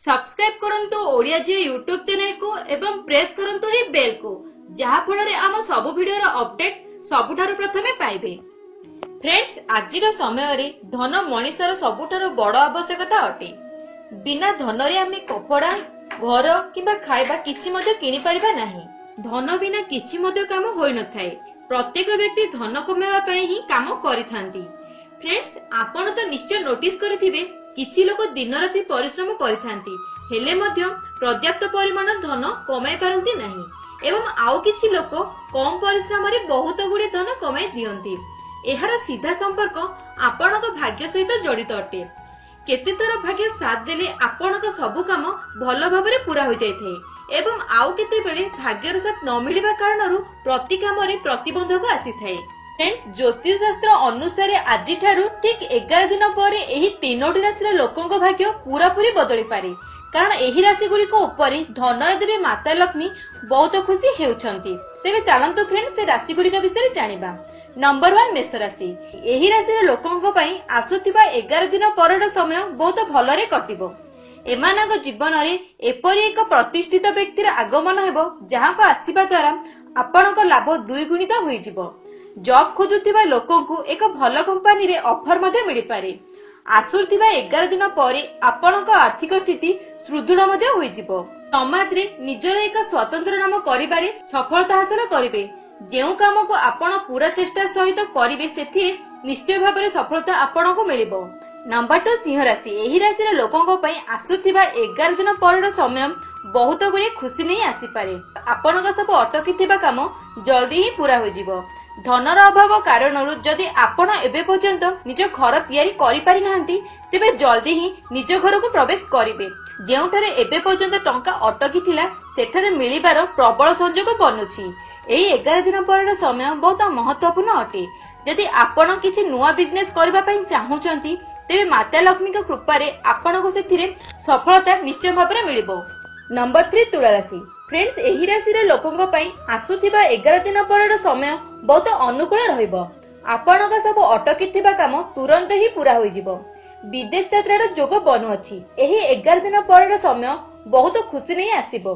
Subscribe करंतु ओडिया जी YouTube channel को एवं प्रेस करंतु ही बेल को जहा फल आम सब वीडियो रो अपडेट सबुठारु प्रथमे पाइबे। फ्रेंड्स, आज समय रे धन मनुष्यर सबुठारु बड़ आवश्यकता अटे। बिना धन रे आमे कपड़ा घर किबा खाइबा किछि मध्ये किनि परिबा नाही। धन बिना किछि मध्ये काम होय न थाए। प्रत्येक व्यक्ति धन कमाइबा पई ही काम करिथांती। फ्रेंड्स, आपण तो निश्चय नोटिस करथिबे किछि लोक दिन राति परिश्रम करिथांती हेले मध्य पर्याप्त परिमाण धन कमाई पारंती नाही एवं आउ किछि लोक कम परिश्रम रे बहुत गुडे धन कमाई दियंती। एहार सीधा संपर्क आपणक भाग्य सहित जड़ित अटे। केते थर भाग्य साथ देले आपणक सब काम भल भाबरे पूरा हो जाइथाय एवं आउ केते बेले भाग्यर साथ न मिलिबा कारणरु प्रति काम रे प्रतिबंधक आसीथाय। ज्योतिष शास्त्र अनुसार आज ठीक 11 दिन पर एही तीनोटी राशि लोकों भाग्य पूरा पूरी बदली पारे कारण एही राशि गुड़िक उपरे धन देवी माता लक्ष्मी बहुत खुशी हेउछंती। तेबे चलंतु फ्रेंड से राशि गुड़िक विषय जानिबा। नंबर 1 मेष राशि। एही राशि लोकों पई आसुथिबा 11 दिन परर समय बहुत भलरे कटिबो। एमानक जीवन रे एपरि एक प्रतिष्ठित व्यक्तिर आगमन हेबो जहाको आसीबा द्वारा आपनक लाभ द्विगुणित होई जिवो। जॉब खोजुथिबा लोकों को एक भल कंपनी रे ऑफर मध्ये मिली पारे। आसुथिबा 11 दिन परे आपनक आर्थिक स्थिति सुदृढ़ मध्ये होई जिवो। समाज रे निजर एक स्वतंत्र नाम करिबारे सफलता हासिल करिवे। जेउ काम को आपण पूरा चेष्टा सहित करिवे सेथिरे निश्चय भाबरे सफलता आपनको मिलिबो। नंबर 2 सिंह राशि। एही राशि रे लोकों पई आसुथिबा 11 दिन परर समय बहुत गुडी खुशी नै आसी पारे। आपनक सब अटकीथिबा काम जल्दी ही पूरा होई जिवो। धनर अभाव कारणरू जदि आपण एबे पर्यंत निज घर तैयारी करि पारि नाहंती तेबे जल्दी ही निज घर को प्रवेश करिवे। जेउठारे एबे पर्यंत टंका अटकी थिला सेठारे मिलिबार प्रबल संयोग बनुछि। एही 11 दिन पर समय बहुत महत्वपूर्ण अटे। जदि आपण किछि नुवा बिजनेस करबा पई चाहुचंती तेबे माता लक्ष्मी के कृपा रे आपण को सेथिरे सफलता निश्चय भाबरे मिलिबो। नंबर 3 तुला राशि। फ्रेंड्स, एही राशि रे लोकों पई आसुथिबा 11 दिन परर समय बहुत अनुकूल रहिबो। आपणक सब अटकी थिबा काम तुरंत ही पूरा होई जिवो। विदेश यात्रार जोग बनु अछि। एही 11 दिन परर समय बहुत खुशी नै आसीबो।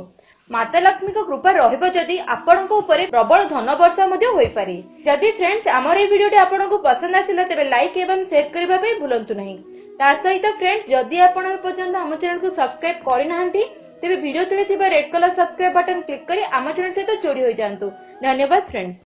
माता लक्ष्मी को कृपा रहिबो जदि आपणक ऊपर प्रबल धन वर्षा मध्ये होई पारे। जदि फ्रेंड्स हमर ए वीडियोटी आपणक पसंद आसिला तेबे लाइक एवं शेयर करबा पे भूलंतु नहीं। ता सहित फ्रेंड्स जदि आपण ए पर्यंत हम चैनल को सब्सक्राइब करि नाहंती तेबे वीडियो तले थिबा red colour subscribe button click करी आम चैनल सहित जोड़ी होई जांतु। धन्यवाद फ्रेंड्स।